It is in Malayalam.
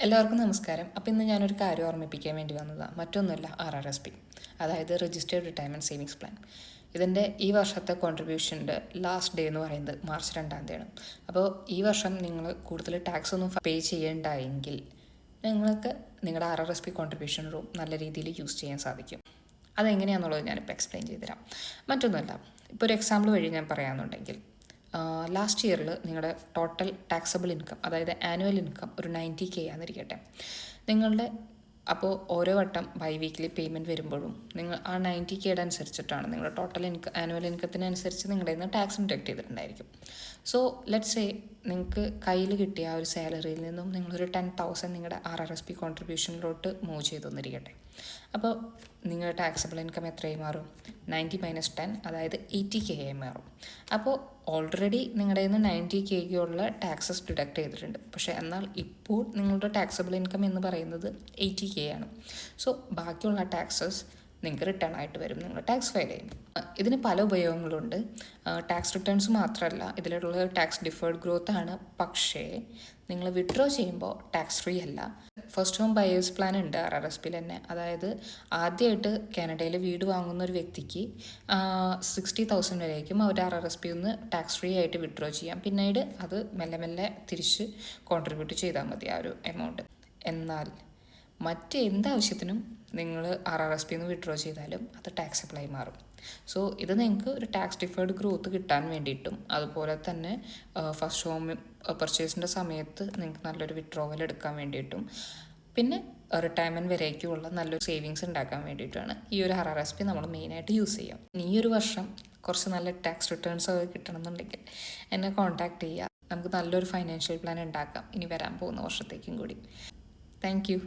എല്ലാവർക്കും നമസ്കാരം. അപ്പോൾ ഇന്ന് ഞാനൊരു കാര്യം ഓർമ്മിപ്പിക്കാൻ വേണ്ടി വന്നതാണ്. മറ്റൊന്നുമല്ല, RRSP, അതായത് രജിസ്റ്റേർഡ് റിട്ടയർമെൻറ്റ് സേവിങ്സ് പ്ലാൻ. ഇതിൻ്റെ ഈ വർഷത്തെ കോൺട്രിബ്യൂഷൻ്റെ ലാസ്റ്റ് ഡേ എന്ന് പറയുന്നത് മാർച്ച് 2 അപ്പോൾ ഈ വർഷം നിങ്ങൾ കൂടുതൽ ടാക്സ് ഒന്നും പേ ചെയ്യേണ്ടായെങ്കിൽ നിങ്ങൾക്ക് നിങ്ങളുടെ RRSP കോൺട്രിബ്യൂഷൻ റൂം നല്ല രീതിയിൽ യൂസ് ചെയ്യാൻ സാധിക്കും. അതെങ്ങനെയാണെന്നുള്ളത് ഞാനിപ്പോൾ എക്സ്പ്ലെയിൻ ചെയ്തുതരാം. മറ്റൊന്നുമല്ല, ഇപ്പോൾ ഒരു എക്സാമ്പിൾ വഴി ഞാൻ പറയാമെന്നുണ്ടെങ്കിൽ, ലാസ്റ്റ് ഇയറിൽ നിങ്ങളുടെ ടോട്ടൽ ടാക്സബിൾ ഇൻകം, അതായത് ആനുവൽ ഇൻകം ഒരു 90K ആണെന്നിരിക്കട്ടെ. നിങ്ങളുടെ അപ്പോൾ ഓരോ വട്ടം വീക്ക്ലി പേയ്മെൻറ്റ് വരുമ്പോഴും നിങ്ങൾ ആ 90Kയുടെ അനുസരിച്ചിട്ടാണ് നിങ്ങളുടെ ടോട്ടൽ ആനുവൽ ഇൻകത്തിനനുസരിച്ച് നിങ്ങളുടെ നിന്ന് ടാക്സ് ഡിഡക്ട് ചെയ്തിട്ടുണ്ടായിരിക്കും. സോ ലെറ്റ്സ് സേ നിങ്ങൾക്ക് കയ്യിൽ കിട്ടിയ ആ ഒരു സാലറിയിൽ നിന്നും നിങ്ങളൊരു 10,000 നിങ്ങളുടെ RRSP കോൺട്രിബ്യൂഷനിലോട്ട് മൂവ് ചെയ്തു തന്നിരിക്കട്ടെ. അപ്പോൾ നിങ്ങളുടെ ടാക്സബിൾ ഇൻകം എത്രയായി മാറും? 90 - 10, അതായത് 80K ആയി മാറും. അപ്പോൾ ഓൾറെഡി നിങ്ങളുടെ നിന്ന് 90K ഉള്ള ടാക്സസ് ഡിഡക്ട് ചെയ്തിട്ടുണ്ട്. പക്ഷേ എന്നാൽ ഇപ്പോൾ നിങ്ങളുടെ ടാക്സബിൾ ഇൻകം എന്ന് പറയുന്നത് 80K ആണ്. സോ ബാക്കിയുള്ള ടാക്സസ് നിങ്ങൾക്ക് റിട്ടേൺ ആയിട്ട് വരും, നിങ്ങൾ ടാക്സ് ഫയൽ ചെയ്യും. ഇതിന് പല ഉപയോഗങ്ങളുണ്ട്. ടാക്സ് റിട്ടേൺസ് മാത്രമല്ല, ഇതിലുള്ള ടാക്സ് ഡിഫേർഡ് ഗ്രോത്ത് ആണ്. പക്ഷേ നിങ്ങൾ വിഡ്രോ ചെയ്യുമ്പോൾ ടാക്സ് ഫ്രീ അല്ല. ഫസ്റ്റ് ഹോം ബയേഴ്സ് പ്ലാൻ ഉണ്ട് RRSPയിൽ തന്നെ. അതായത് ആദ്യമായിട്ട് കാനഡയിൽ വീട് വാങ്ങുന്ന ഒരു വ്യക്തിക്ക് 60,000 വരേക്കും അവർ RRSPയിൽ നിന്ന് ടാക്സ് ഫ്രീ ആയിട്ട് വിഡ്രോ ചെയ്യാം. പിന്നീട് അത് മെല്ലെ മെല്ലെ തിരിച്ച് കോൺട്രിബ്യൂട്ട് ചെയ്താൽ മതി ആ ഒരു എമൗണ്ട്. എന്നാൽ മറ്റെന്താവശ്യത്തിനും നിങ്ങൾ RRSPയിൽ നിന്ന് വിഡ്രോ ചെയ്താലും അത് ടാക്സബിളായി മാറും. സോ ഇത് നിങ്ങൾക്ക് ഒരു ടാക്സ് ഡിഫേർഡ് ഗ്രോത്ത് കിട്ടാൻ വേണ്ടിയിട്ടും, അതുപോലെ തന്നെ ഫസ്റ്റ് ഹോം പർച്ചേസിൻ്റെ സമയത്ത് നിങ്ങൾക്ക് നല്ലൊരു വിഡ്രോവൽ എടുക്കാൻ വേണ്ടിയിട്ടും, പിന്നെ റിട്ടയർമെൻറ്റ് വരേക്കുമുള്ള നല്ലൊരു സേവിങ്സ് ഉണ്ടാക്കാൻ വേണ്ടിയിട്ടാണ് ഈ ഒരു RRSP നമ്മൾ മെയിനായിട്ട് യൂസ് ചെയ്യാം. ഈ ഒരു വർഷം കുറച്ച് നല്ല ടാക്സ് റിട്ടേൺസ് ഒക്കെ കിട്ടണമെന്നുണ്ടെങ്കിൽ എന്നെ കോൺടാക്റ്റ് ചെയ്യുക. നമുക്ക് നല്ലൊരു ഫൈനാൻഷ്യൽ പ്ലാൻ ഉണ്ടാക്കാം ഇനി വരാൻ പോകുന്ന വർഷത്തേക്കും കൂടി. Thank you.